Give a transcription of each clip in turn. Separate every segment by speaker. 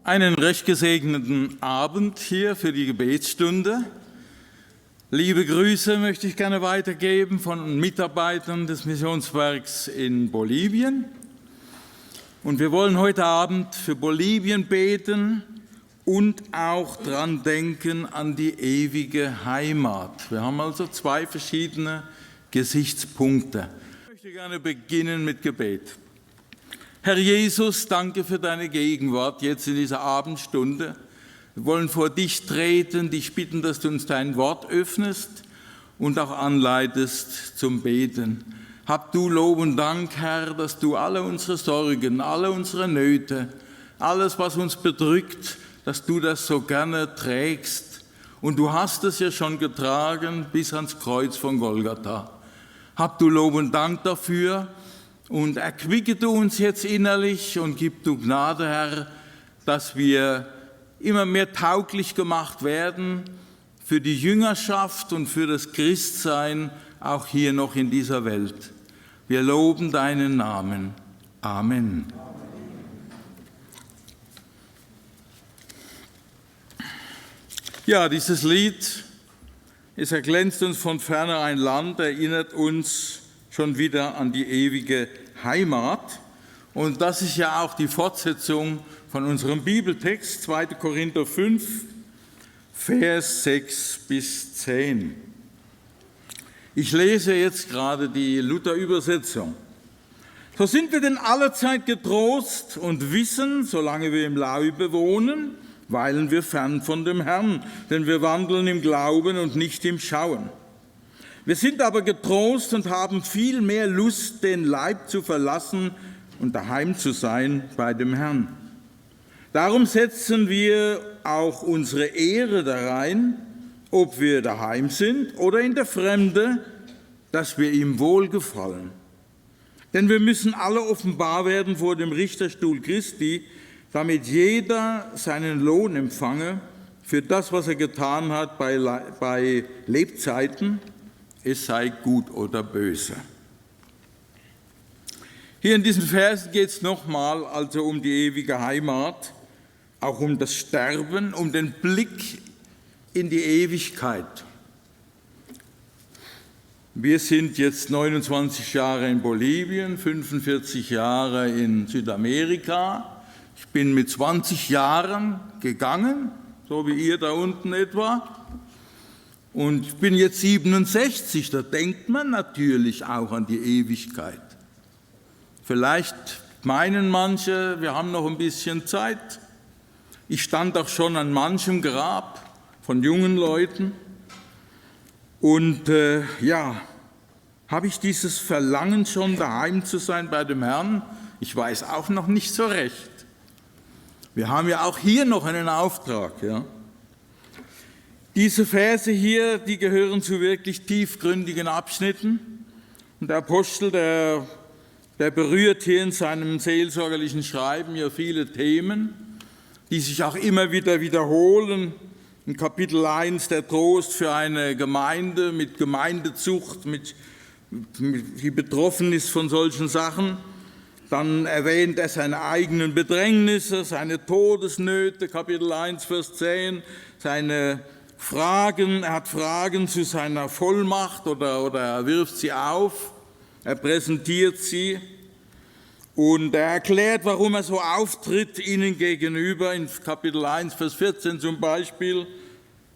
Speaker 1: Einen recht gesegneten Abend hier für die Gebetsstunde. Liebe Grüße möchte ich gerne weitergeben von Mitarbeitern des Missionswerks in Bolivien. Und wir wollen heute Abend für Bolivien beten und auch dran denken an die ewige Heimat. Wir haben also zwei verschiedene Gesichtspunkte. Ich möchte gerne beginnen mit Gebet. Herr Jesus, danke für deine Gegenwart jetzt in dieser Abendstunde. Wir wollen vor dich treten, dich bitten, dass du uns dein Wort öffnest und auch anleitest zum Beten. Hab du Lob und Dank, Herr, dass du alle unsere Sorgen, alle unsere Nöte, alles, was uns bedrückt, dass du das so gerne trägst. Und du hast es ja schon getragen bis ans Kreuz von Golgatha. Hab du Lob und Dank dafür. Und erquicke du uns jetzt innerlich und gib du Gnade, Herr, dass wir immer mehr tauglich gemacht werden für die Jüngerschaft und für das Christsein, auch hier noch in dieser Welt. Wir loben deinen Namen. Amen. Ja, dieses Lied, es erglänzt uns von ferne ein Land, erinnert uns schon wieder an die ewige Heimat. Und das ist ja auch die Fortsetzung von unserem Bibeltext, 2. Korinther 5, Vers 6 bis 10. Ich lese jetzt gerade die Luther-Übersetzung. So sind wir denn allezeit getrost und wissen, solange wir im Leibe wohnen, weilen wir fern von dem Herrn, denn wir wandeln im Glauben und nicht im Schauen. Wir sind aber getrost und haben viel mehr Lust, den Leib zu verlassen und daheim zu sein bei dem Herrn. Darum setzen wir auch unsere Ehre darein, ob wir daheim sind oder in der Fremde, dass wir ihm wohlgefallen. Denn wir müssen alle offenbar werden vor dem Richterstuhl Christi, damit jeder seinen Lohn empfange für das, was er getan hat bei Lebzeiten, es sei gut oder böse. Hier in diesem Vers geht es nochmal also um die ewige Heimat, auch um das Sterben, um den Blick in die Ewigkeit. Wir sind jetzt 29 Jahre in Bolivien, 45 Jahre in Südamerika. Ich bin mit 20 Jahren gegangen, so wie ihr da unten etwa. Und ich bin jetzt 67, da denkt man natürlich auch an die Ewigkeit. Vielleicht meinen manche, wir haben noch ein bisschen Zeit. Ich stand auch schon an manchem Grab von jungen Leuten. Und habe ich dieses Verlangen schon, daheim zu sein bei dem Herrn? Ich weiß auch noch nicht so recht. Wir haben ja auch hier noch einen Auftrag, ja. Diese Verse hier, die gehören zu wirklich tiefgründigen Abschnitten. Und der Apostel, der berührt hier in seinem seelsorgerlichen Schreiben ja viele Themen, die sich auch immer wieder wiederholen. In Kapitel 1 der Trost für eine Gemeinde mit Gemeindezucht, die betroffen ist von solchen Sachen. Dann erwähnt er seine eigenen Bedrängnisse, seine Todesnöte, Kapitel 1, Vers 10, seine Fragen, er hat Fragen zu seiner Vollmacht oder er wirft sie auf, er präsentiert sie und er erklärt, warum er so auftritt ihnen gegenüber, in Kapitel 1, Vers 14 zum Beispiel,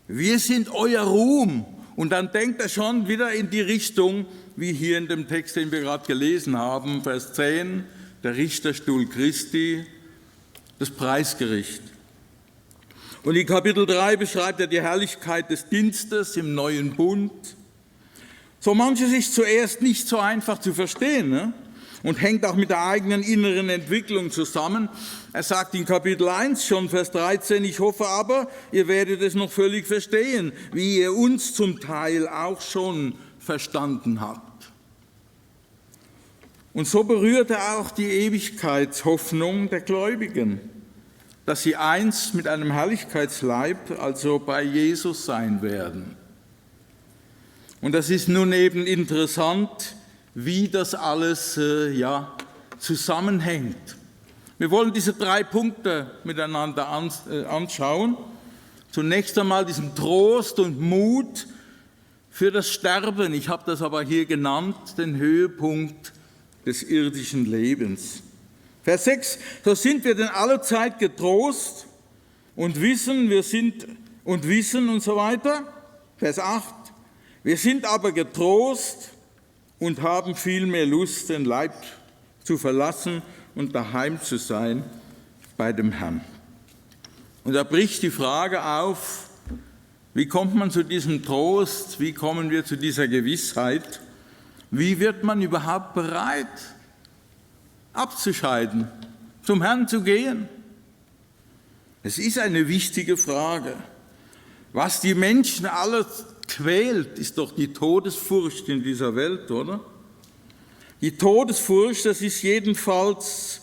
Speaker 1: wir sind euer Ruhm. Und dann denkt er schon wieder in die Richtung, wie hier in dem Text, den wir gerade gelesen haben, Vers 10, der Richterstuhl Christi, das Preisgericht. Und in Kapitel 3 beschreibt er die Herrlichkeit des Dienstes im neuen Bund. So manches ist zuerst nicht so einfach zu verstehen, ne? Und hängt auch mit der eigenen inneren Entwicklung zusammen. Er sagt in Kapitel 1 schon, Vers 13, ich hoffe aber, ihr werdet es noch völlig verstehen, wie ihr uns zum Teil auch schon verstanden habt. Und so berührt er auch die Ewigkeitshoffnung der Gläubigen, dass sie einst mit einem Herrlichkeitsleib, also bei Jesus sein werden. Und das ist nun eben interessant, wie das alles zusammenhängt. Wir wollen diese 3 Punkte miteinander anschauen. Zunächst einmal diesen Trost und Mut für das Sterben. Ich habe das aber hier genannt, den Höhepunkt des irdischen Lebens. Vers 6, so sind wir denn allezeit getrost und wissen und so weiter. Vers 8, wir sind aber getrost und haben viel mehr Lust, den Leib zu verlassen und daheim zu sein bei dem Herrn. Und da bricht die Frage auf, wie kommt man zu diesem Trost, wie kommen wir zu dieser Gewissheit, wie wird man überhaupt bereit, abzuscheiden, zum Herrn zu gehen? Es ist eine wichtige Frage. Was die Menschen alle quält, ist doch die Todesfurcht in dieser Welt, oder? Die Todesfurcht, das ist jedenfalls,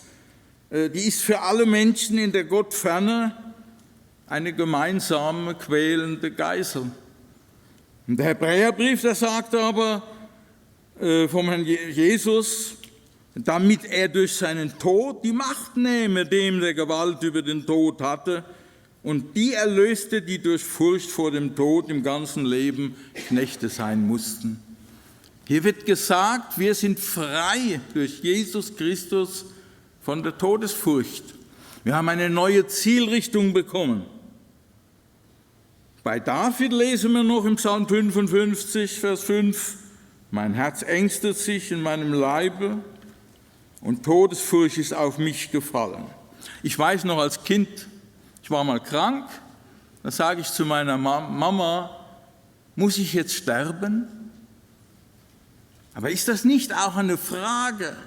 Speaker 1: die ist für alle Menschen in der Gottferne eine gemeinsame, quälende Geißel. Und der Hebräerbrief, der sagt aber vom Herrn Jesus, damit er durch seinen Tod die Macht nehme, dem der Gewalt über den Tod hatte, und die erlöste, die durch Furcht vor dem Tod im ganzen Leben Knechte sein mussten. Hier wird gesagt, wir sind frei durch Jesus Christus von der Todesfurcht. Wir haben eine neue Zielrichtung bekommen. Bei David lesen wir noch im Psalm 55, Vers 5, mein Herz ängstet sich in meinem Leibe und Todesfurcht ist auf mich gefallen. Ich weiß noch als Kind, ich war mal krank, da sage ich zu meiner Mama, muss ich jetzt sterben? Aber ist das nicht auch eine Frage?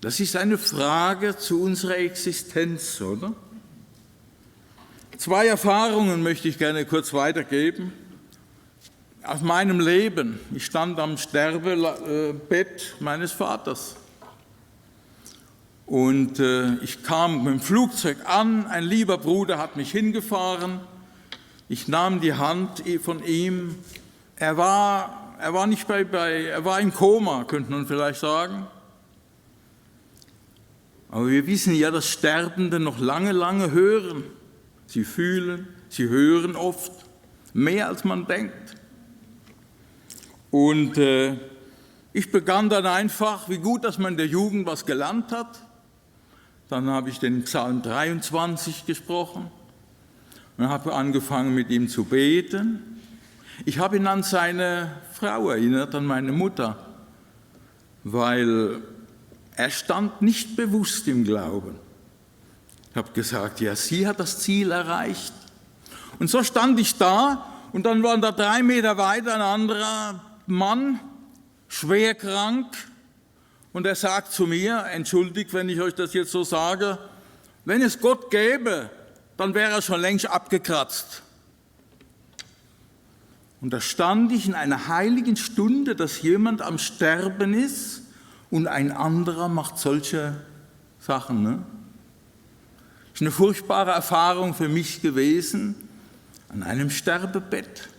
Speaker 1: Das ist eine Frage zu unserer Existenz, oder? 2 Erfahrungen möchte ich gerne kurz weitergeben. Aus meinem Leben. Ich stand am Sterbebett meines Vaters. Und ich kam mit dem Flugzeug an, ein lieber Bruder hat mich hingefahren. Ich nahm die Hand von ihm. Er war im Koma, könnte man vielleicht sagen. Aber wir wissen ja, dass Sterbende noch lange, lange hören. Sie fühlen, sie hören oft, mehr als man denkt. Und ich begann dann einfach, wie gut, dass man in der Jugend was gelernt hat. Dann habe ich den Psalm 23 gesprochen und habe angefangen, mit ihm zu beten. Ich habe ihn an seine Frau erinnert, an meine Mutter, weil er stand nicht bewusst im Glauben. Ich habe gesagt, ja, sie hat das Ziel erreicht. Und so stand ich da und dann war da 3 Meter weiter ein anderer Mann, schwer krank. Und er sagt zu mir, entschuldigt, wenn ich euch das jetzt so sage, wenn es Gott gäbe, dann wäre er schon längst abgekratzt. Und da stand ich in einer heiligen Stunde, dass jemand am Sterben ist und ein anderer macht solche Sachen. Ne? Das ist eine furchtbare Erfahrung für mich gewesen, an einem Sterbebett.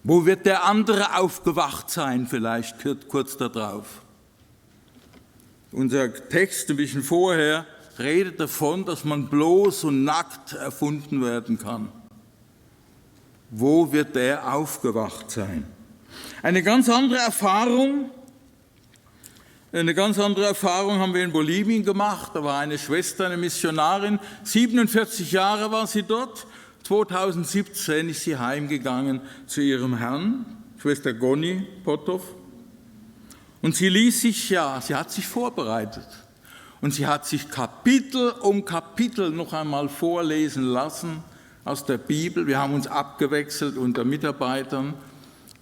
Speaker 1: Wo wird der andere aufgewacht sein, vielleicht kurz darauf? Unser Text ein bisschen vorher redet davon, dass man bloß und nackt erfunden werden kann. Wo wird der aufgewacht sein? Eine ganz andere Erfahrung haben wir in Bolivien gemacht. Da war eine Schwester, eine Missionarin, 47 Jahre war sie dort. 2017 ist sie heimgegangen zu ihrem Herrn, Schwester Goni Potov. Und sie hat sich vorbereitet. Und sie hat sich Kapitel um Kapitel noch einmal vorlesen lassen aus der Bibel. Wir haben uns abgewechselt unter Mitarbeitern.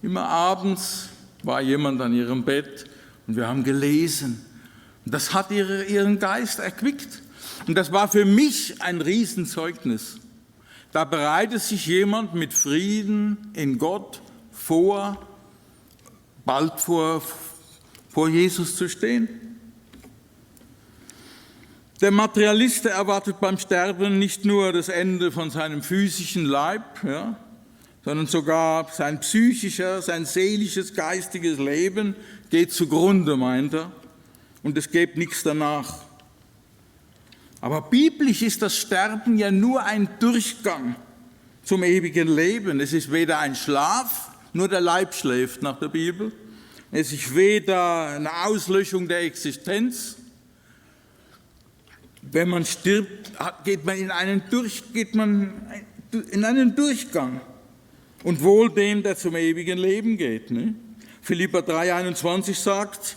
Speaker 1: Immer abends war jemand an ihrem Bett und wir haben gelesen. Und das hat ihren Geist erquickt. Und das war für mich ein Riesenzeugnis. Da bereitet sich jemand mit Frieden in Gott vor, bald vor Jesus zu stehen. Der Materialist erwartet beim Sterben nicht nur das Ende von seinem physischen Leib, sondern sogar sein psychischer, sein seelisches, geistiges Leben geht zugrunde, meint er, und es gibt nichts danach. Aber biblisch ist das Sterben ja nur ein Durchgang zum ewigen Leben. Es ist weder ein Schlaf, nur der Leib schläft nach der Bibel. Es ist weder eine Auslöschung der Existenz. Wenn man stirbt, geht man in einen Durchgang. Und wohl dem, der zum ewigen Leben geht. Ne? Philipper 3,21 sagt,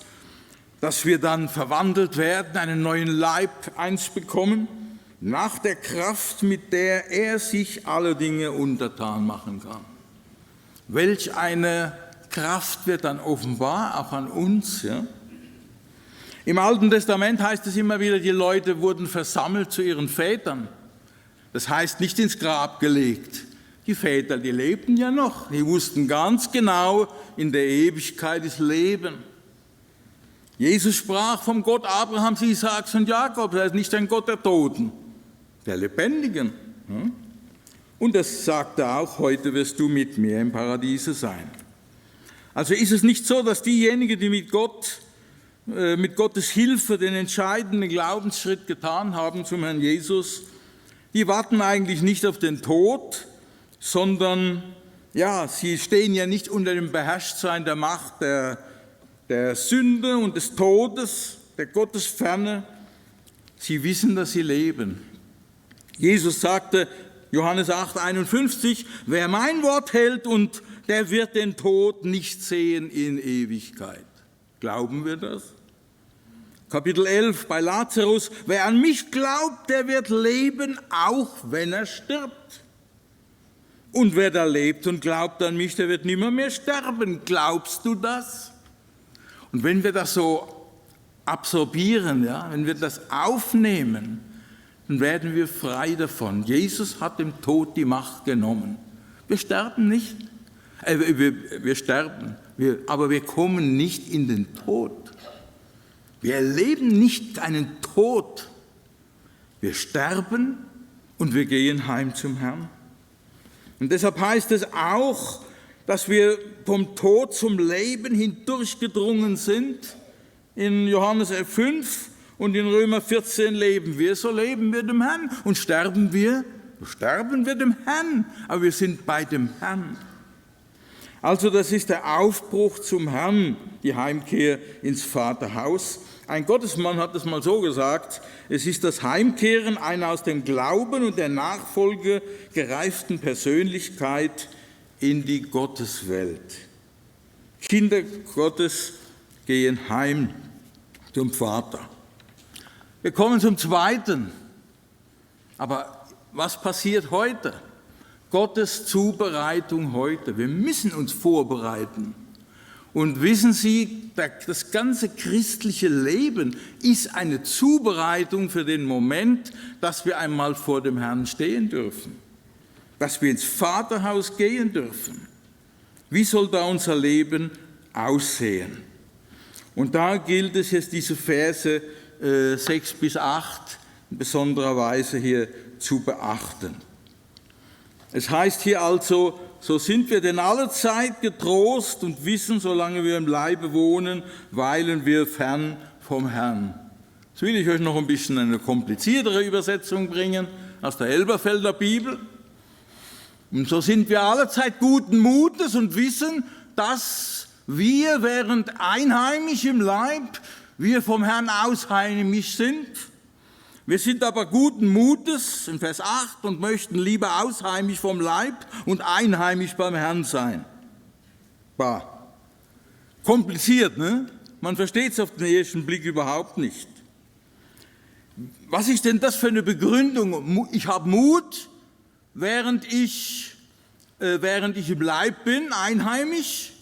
Speaker 1: dass wir dann verwandelt werden, einen neuen Leib einst bekommen, nach der Kraft, mit der er sich alle Dinge untertan machen kann. Welch eine Kraft wird dann offenbar, auch an uns. Ja? Im Alten Testament heißt es immer wieder, die Leute wurden versammelt zu ihren Vätern. Das heißt nicht ins Grab gelegt. Die Väter, die lebten ja noch. Die wussten ganz genau, in der Ewigkeit ist Leben. Jesus sprach vom Gott Abrahams, Isaaks und Jakobs. Er ist nicht ein Gott der Toten, der Lebendigen. Und das sagt er auch, heute wirst du mit mir im Paradiese sein. Also ist es nicht so, dass diejenigen, die mit Gottes Hilfe den entscheidenden Glaubensschritt getan haben zum Herrn Jesus, die warten eigentlich nicht auf den Tod, sondern ja, sie stehen ja nicht unter dem Beherrschtsein der Macht der Sünde und des Todes, der Gottesferne. Sie wissen, dass sie leben. Jesus sagte, Johannes 8,51, wer mein Wort hält und der wird den Tod nicht sehen in Ewigkeit. Glauben wir das? Kapitel 11 bei Lazarus, wer an mich glaubt, der wird leben, auch wenn er stirbt. Und wer da lebt und glaubt an mich, der wird nimmer mehr sterben. Glaubst du das? Und wenn wir das so absorbieren, ja, wenn wir das aufnehmen, dann werden wir frei davon. Jesus hat dem Tod die Macht genommen. Wir sterben nicht. Wir sterben, aber wir kommen nicht in den Tod. Wir erleben nicht einen Tod. Wir sterben und wir gehen heim zum Herrn. Und deshalb heißt es auch, dass wir vom Tod zum Leben hindurchgedrungen sind. In Johannes 5 und in Römer 14 leben wir, so leben wir dem Herrn. Und sterben wir dem Herrn, aber wir sind bei dem Herrn. Also das ist der Aufbruch zum Herrn, die Heimkehr ins Vaterhaus. Ein Gottesmann hat es mal so gesagt, es ist das Heimkehren einer aus dem Glauben und der Nachfolge gereiften Persönlichkeit in die Gotteswelt. Kinder Gottes gehen heim zum Vater. Wir kommen zum Zweiten. Aber was passiert heute? Gottes Zubereitung heute. Wir müssen uns vorbereiten. Und wissen Sie, das ganze christliche Leben ist eine Zubereitung für den Moment, dass wir einmal vor dem Herrn stehen dürfen, dass wir ins Vaterhaus gehen dürfen. Wie soll da unser Leben aussehen? Und da gilt es jetzt, diese Verse 6 bis 8 in besonderer Weise hier zu beachten. Es heißt hier also, so sind wir denn allezeit getrost und wissen, solange wir im Leibe wohnen, weilen wir fern vom Herrn. Jetzt will ich euch noch ein bisschen eine kompliziertere Übersetzung bringen aus der Elberfelder Bibel. Und so sind wir allezeit guten Mutes und wissen, dass wir, während einheimisch im Leib, wir vom Herrn ausheimisch sind. Wir sind aber guten Mutes, in Vers 8, und möchten lieber ausheimisch vom Leib und einheimisch beim Herrn sein. Bah. Kompliziert, ne? Man versteht es auf den ersten Blick überhaupt nicht. Was ist denn das für eine Begründung? Ich habe Mut, während ich im Leib bin, einheimisch,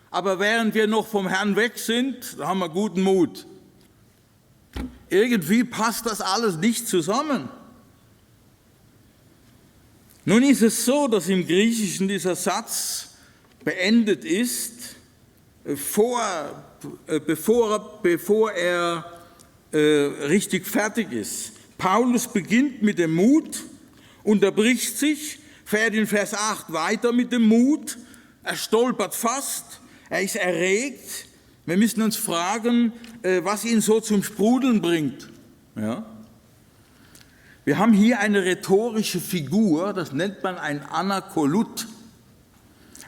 Speaker 1: aber während wir noch vom Herrn weg sind, da haben wir guten Mut. Irgendwie passt das alles nicht zusammen. Nun ist es so, dass im Griechischen dieser Satz beendet ist, bevor er richtig fertig ist. Paulus beginnt mit dem Mut, unterbricht sich, fährt in Vers 8 weiter mit dem Mut, er stolpert fast, er ist erregt. Wir müssen uns fragen, was ihn so zum Sprudeln bringt. Ja? Wir haben hier eine rhetorische Figur, das nennt man ein Anakolut,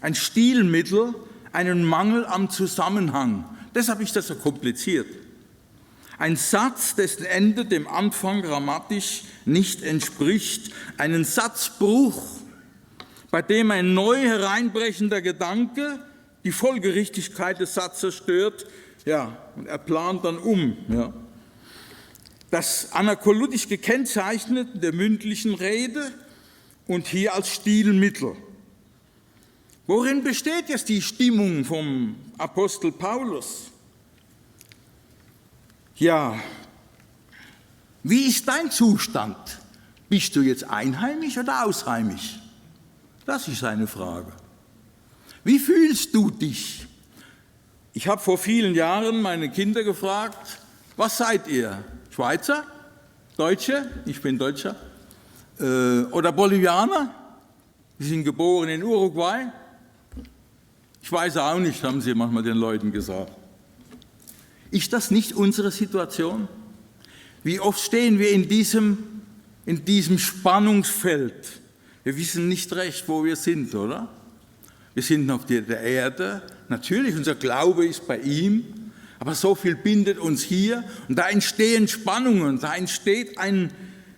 Speaker 1: ein Stilmittel, einen Mangel am Zusammenhang. Deshalb ist das so kompliziert. Ein Satz, dessen Ende dem Anfang grammatisch nicht entspricht, einen Satzbruch, bei dem ein neu hereinbrechender Gedanke die Folgerichtigkeit des Satzes stört, ja, und er plant dann um. Ja. Das anakolutisch gekennzeichnet in der mündlichen Rede und hier als Stilmittel. Worin besteht jetzt die Stimmung vom Apostel Paulus? Ja, wie ist dein Zustand? Bist du jetzt einheimisch oder ausheimisch? Das ist eine Frage. Wie fühlst du dich? Ich habe vor vielen Jahren meine Kinder gefragt, was seid ihr? Schweizer? Deutsche? Ich bin Deutscher. Oder Bolivianer? Sie sind geboren in Uruguay. Ich weiß auch nicht, haben sie manchmal den Leuten gesagt. Ist das nicht unsere Situation? Wie oft stehen wir in diesem Spannungsfeld? Wir wissen nicht recht, wo wir sind, oder? Wir sind auf der Erde. Natürlich, unser Glaube ist bei ihm. Aber so viel bindet uns hier. Und da entstehen Spannungen. Da entsteht ein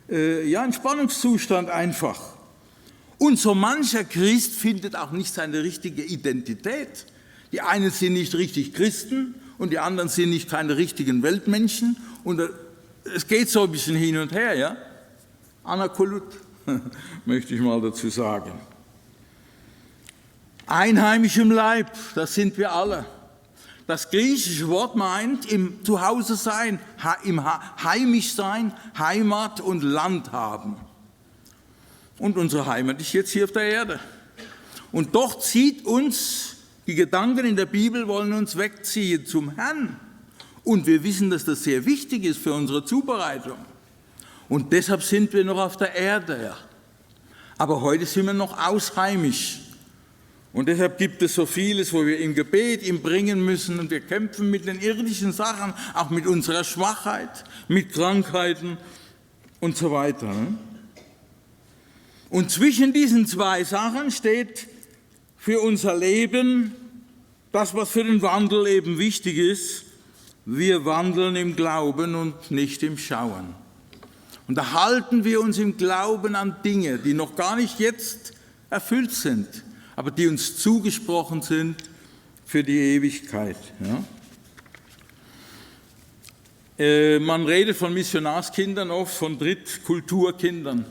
Speaker 1: Spannungszustand einfach. Und so mancher Christ findet auch nicht seine richtige Identität. Die einen sind nicht richtig Christen und die anderen sind nicht keine richtigen Weltmenschen. Und es geht so ein bisschen hin und her, ja? Anakolut, möchte ich mal dazu sagen. Einheimisch im Leib, das sind wir alle. Das griechische Wort meint im Zuhause sein, im heimisch sein, Heimat und Land haben. Und unsere Heimat ist jetzt hier auf der Erde. Und doch zieht uns, die Gedanken in der Bibel wollen uns wegziehen zum Herrn. Und wir wissen, dass das sehr wichtig ist für unsere Zubereitung. Und deshalb sind wir noch auf der Erde. Ja. Aber heute sind wir noch ausheimisch. Und deshalb gibt es so vieles, wo wir im Gebet ihm bringen müssen. Und wir kämpfen mit den irdischen Sachen, auch mit unserer Schwachheit, mit Krankheiten und so weiter. Ne? Und zwischen diesen zwei Sachen steht für unser Leben das, was für den Wandel eben wichtig ist. Wir wandeln im Glauben und nicht im Schauen. Und da halten wir uns im Glauben an Dinge, die noch gar nicht jetzt erfüllt sind, aber die uns zugesprochen sind für die Ewigkeit. Ja? Man redet von Missionarskindern oft, von Drittkulturkindern.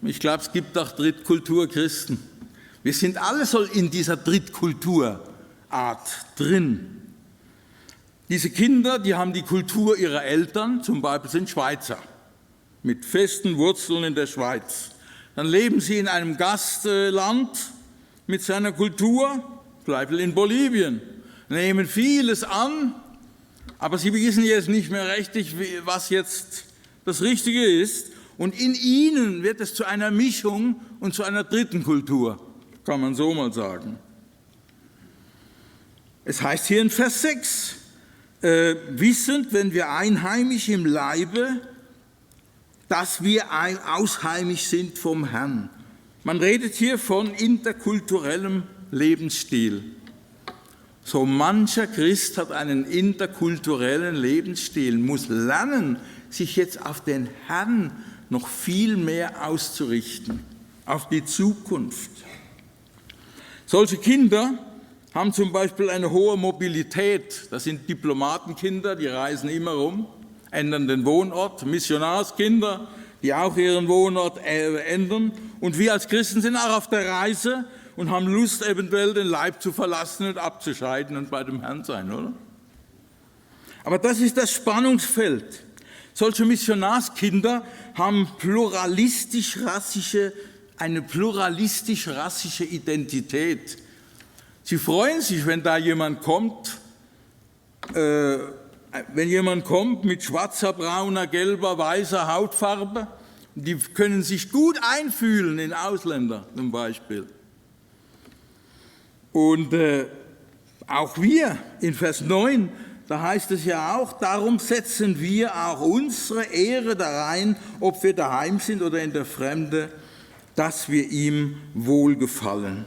Speaker 1: Ich glaube, es gibt auch Drittkulturchristen. Wir sind alle so in dieser Drittkulturart drin. Diese Kinder, die haben die Kultur ihrer Eltern, zum Beispiel sind Schweizer, mit festen Wurzeln in der Schweiz. Dann leben sie in einem Gastland mit seiner Kultur, vielleicht in Bolivien, nehmen vieles an, aber sie wissen jetzt nicht mehr richtig, was jetzt das Richtige ist. Und in ihnen wird es zu einer Mischung und zu einer dritten Kultur, kann man so mal sagen. Es heißt hier in Vers 6, wissend, wenn wir einheimisch im Leibe, dass wir ausheimisch sind vom Herrn. Man redet hier von interkulturellem Lebensstil. So mancher Christ hat einen interkulturellen Lebensstil, muss lernen, sich jetzt auf den Herrn noch viel mehr auszurichten, auf die Zukunft. Solche Kinder haben zum Beispiel eine hohe Mobilität. Das sind Diplomatenkinder, die reisen immer rum, ändern den Wohnort, Missionarskinder, die auch ihren Wohnort ändern. Und wir als Christen sind auch auf der Reise und haben Lust, eventuell den Leib zu verlassen und abzuscheiden und bei dem Herrn sein, oder? Aber das ist das Spannungsfeld. Solche Missionarskinder haben eine pluralistisch-rassische Identität. Sie freuen sich, wenn da jemand kommt, mit schwarzer, brauner, gelber, weißer Hautfarbe. Die können sich gut einfühlen in Ausländer zum Beispiel. Und auch wir in Vers 9, da heißt es ja auch, darum setzen wir auch unsere Ehre darein, ob wir daheim sind oder in der Fremde, dass wir ihm wohlgefallen.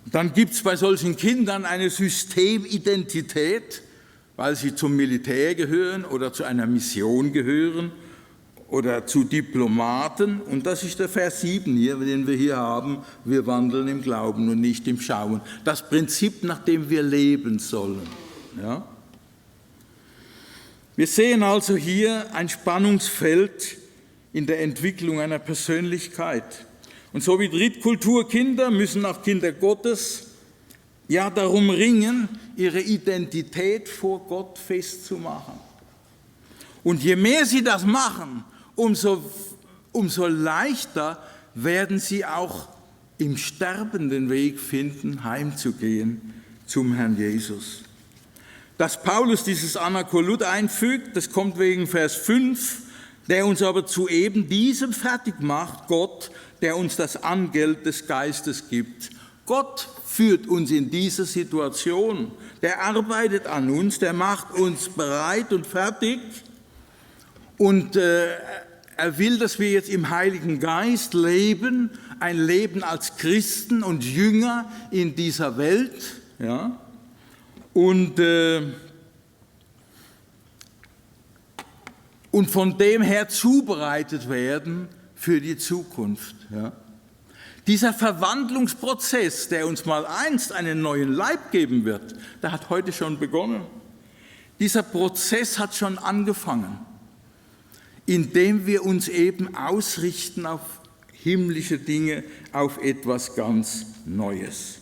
Speaker 1: Dann gibt es bei solchen Kindern eine Systemidentität, weil sie zum Militär gehören oder zu einer Mission gehören oder zu Diplomaten. Und das ist der Vers 7 hier, den wir hier haben. Wir wandeln im Glauben und nicht im Schauen. Das Prinzip, nach dem wir leben sollen. Ja? Wir sehen also hier ein Spannungsfeld in der Entwicklung einer Persönlichkeit. Und so wie Drittkulturkinder müssen auch Kinder Gottes ja darum ringen, ihre Identität vor Gott festzumachen. Und je mehr sie das machen, umso leichter werden sie auch im Sterben den Weg finden, heimzugehen zum Herrn Jesus. Dass Paulus dieses Anakolut einfügt, das kommt wegen Vers 5, der uns aber zu eben diesem fertig macht, Gott, der uns das Angeld des Geistes gibt. Gott führt uns in diese Situation, der arbeitet an uns, der macht uns bereit und fertig und er will, dass wir jetzt im Heiligen Geist leben, ein Leben als Christen und Jünger in dieser Welt, ja? Und von dem her zubereitet werden für die Zukunft. Ja. Dieser Verwandlungsprozess, der uns mal einst einen neuen Leib geben wird, der hat heute schon begonnen. Dieser Prozess hat schon angefangen, indem wir uns eben ausrichten auf himmlische Dinge, auf etwas ganz Neues.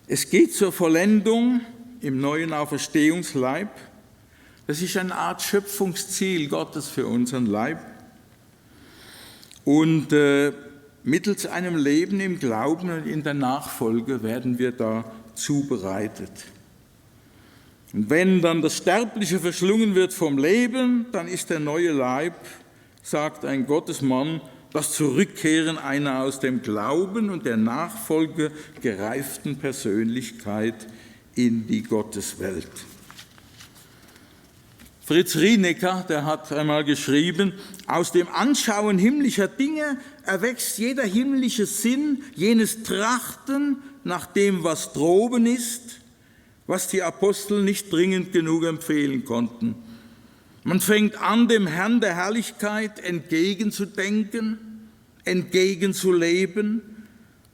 Speaker 1: Es geht zur Vollendung im neuen Auferstehungsleib. Das ist eine Art Schöpfungsziel Gottes für unseren Leib. Und mittels einem Leben im Glauben und in der Nachfolge werden wir da zubereitet. Und wenn dann das Sterbliche verschlungen wird vom Leben, dann ist der neue Leib, sagt ein Gottesmann, das Zurückkehren einer aus dem Glauben und der Nachfolge gereiften Persönlichkeit in die Gotteswelt. Fritz Rienecker, der hat einmal geschrieben, aus dem Anschauen himmlischer Dinge erwächst jeder himmlische Sinn, jenes Trachten nach dem, was droben ist, was die Apostel nicht dringend genug empfehlen konnten. Man fängt an, dem Herrn der Herrlichkeit entgegenzudenken, entgegenzuleben.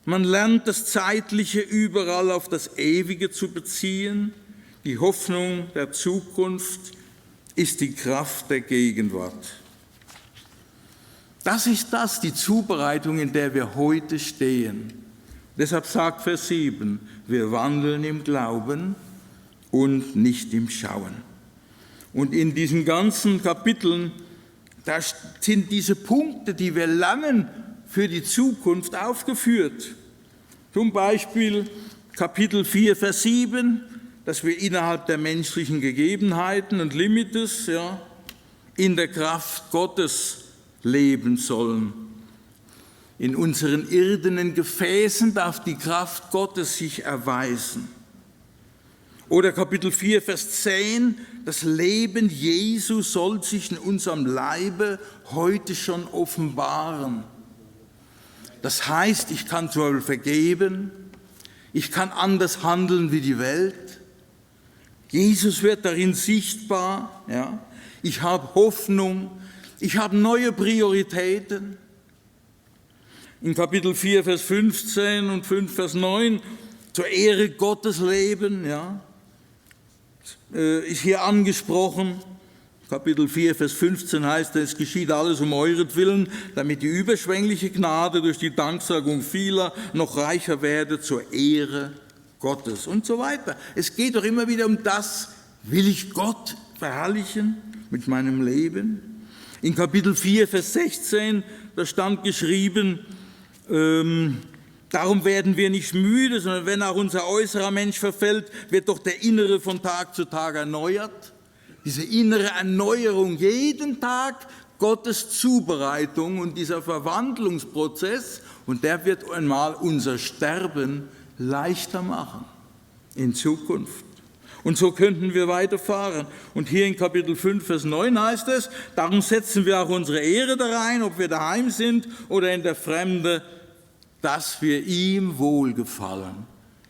Speaker 1: Man lernt das Zeitliche überall auf das Ewige zu beziehen. Die Hoffnung der Zukunft ist die Kraft der Gegenwart. Das ist die Zubereitung, in der wir heute stehen. Deshalb sagt Vers 7, wir wandeln im Glauben und nicht im Schauen. Und in diesen ganzen Kapiteln, da sind diese Punkte, die wir lernen für die Zukunft aufgeführt. Zum Beispiel Kapitel 4, Vers 7, dass wir innerhalb der menschlichen Gegebenheiten und Limites in der Kraft Gottes leben sollen. In unseren irdenen Gefäßen darf die Kraft Gottes sich erweisen. Oder Kapitel 4, Vers 10, das Leben Jesu soll sich in unserem Leibe heute schon offenbaren. Das heißt, ich kann zum Beispiel vergeben, ich kann anders handeln wie die Welt. Jesus wird darin sichtbar. Ja. Ich habe Hoffnung, ich habe neue Prioritäten. In Kapitel 4, Vers 15 und 5, Vers 9, zur Ehre Gottes leben, ist hier angesprochen. Kapitel 4, Vers 15 heißt, es geschieht alles um euretwillen, damit die überschwängliche Gnade durch die Danksagung vieler noch reicher werde zur Ehre Gottes und so weiter. Es geht doch immer wieder um das, will ich Gott verherrlichen mit meinem Leben? In Kapitel 4, Vers 16, da stand geschrieben, darum werden wir nicht müde, sondern wenn auch unser äußerer Mensch verfällt, wird doch der innere von Tag zu Tag erneuert. Diese innere Erneuerung, jeden Tag Gottes Zubereitung und dieser Verwandlungsprozess, und der wird einmal unser Sterben leichter machen. in Zukunft. Und so könnten wir weiterfahren. Und hier in Kapitel 5, Vers 9 heißt es, darum setzen wir auch unsere Ehre da rein, ob wir daheim sind oder in der Fremde, dass wir ihm wohlgefallen.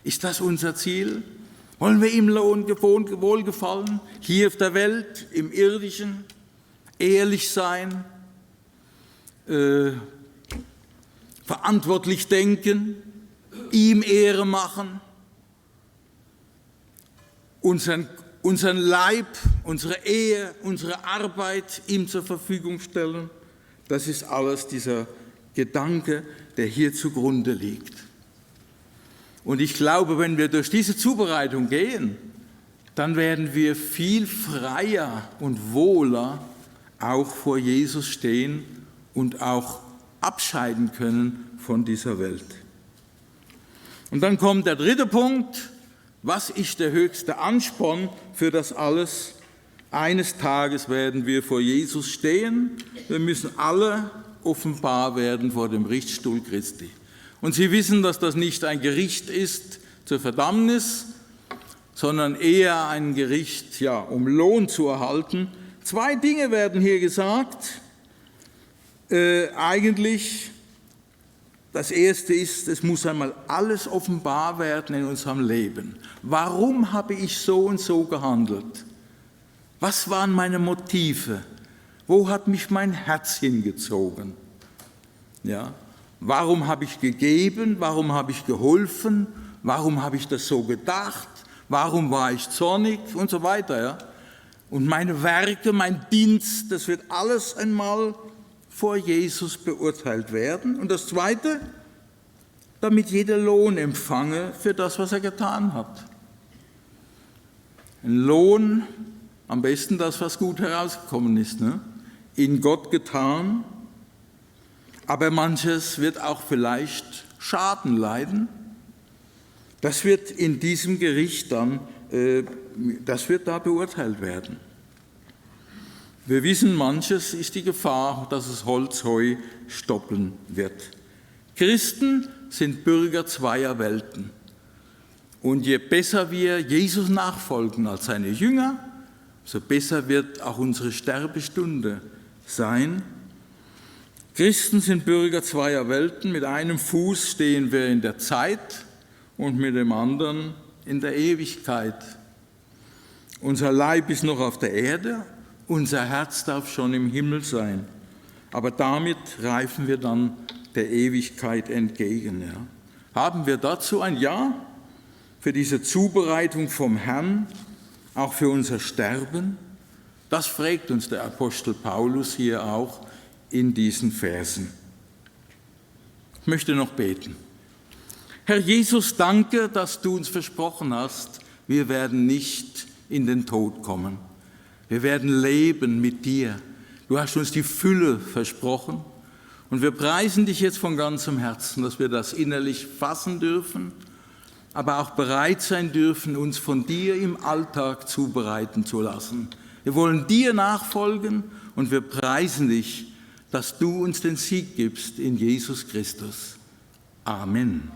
Speaker 1: Ist das unser Ziel? Wollen wir ihm wohlgefallen? Hier auf der Welt, im Irdischen, ehrlich sein, verantwortlich denken, ihm Ehre machen, unseren Leib, unsere Ehe, unsere Arbeit ihm zur Verfügung stellen. Das ist alles dieser Gedanke, der hier zugrunde liegt. Und ich glaube, wenn wir durch diese Zubereitung gehen, dann werden wir viel freier und wohler auch vor Jesus stehen und auch abscheiden können von dieser Welt. Und dann kommt der dritte Punkt. Was ist der höchste Ansporn für das alles? Eines Tages werden wir vor Jesus stehen. Wir müssen alle offenbar werden vor dem Richtstuhl Christi. Und Sie wissen, dass das nicht ein Gericht ist zur Verdammnis, sondern eher ein Gericht, um Lohn zu erhalten. Zwei Dinge werden hier gesagt. Eigentlich, das erste ist, es muss einmal alles offenbar werden in unserem Leben. Warum habe ich so und so gehandelt? Was waren meine Motive? Wo hat mich mein Herz hingezogen? Ja. Warum habe ich gegeben? Warum habe ich geholfen? Warum habe ich das so gedacht? Warum war ich zornig? Und so weiter. Ja? Und meine Werke, mein Dienst, das wird alles einmal vor Jesus beurteilt werden. Und das Zweite, damit jeder Lohn empfange für das, was er getan hat. Ein Lohn, am besten das, was gut herausgekommen ist, ne? In Gott getan. Aber manches wird auch vielleicht Schaden leiden. Das wird in diesem Gericht dann, das wird da beurteilt werden. Wir wissen, manches ist die Gefahr, dass es Holz, Heu stoppeln wird. Christen sind Bürger zweier Welten. Und je besser wir Jesus nachfolgen als seine Jünger, so besser wird auch unsere Sterbestunde sein. Christen sind Bürger zweier Welten. Mit einem Fuß stehen wir in der Zeit und mit dem anderen in der Ewigkeit. Unser Leib ist noch auf der Erde, unser Herz darf schon im Himmel sein. Aber damit reifen wir dann der Ewigkeit entgegen. Ja. Haben wir dazu ein Ja für diese Zubereitung vom Herrn, auch für unser Sterben? Das fragt uns der Apostel Paulus hier auch in diesen Versen. Ich möchte noch beten. Herr Jesus, danke, dass du uns versprochen hast, wir werden nicht in den Tod kommen. Wir werden leben mit dir. Du hast uns die Fülle versprochen und wir preisen dich jetzt von ganzem Herzen, dass wir das innerlich fassen dürfen, aber auch bereit sein dürfen, uns von dir im Alltag zubereiten zu lassen. Wir wollen dir nachfolgen und wir preisen dich, dass du uns den Sieg gibst in Jesus Christus. Amen.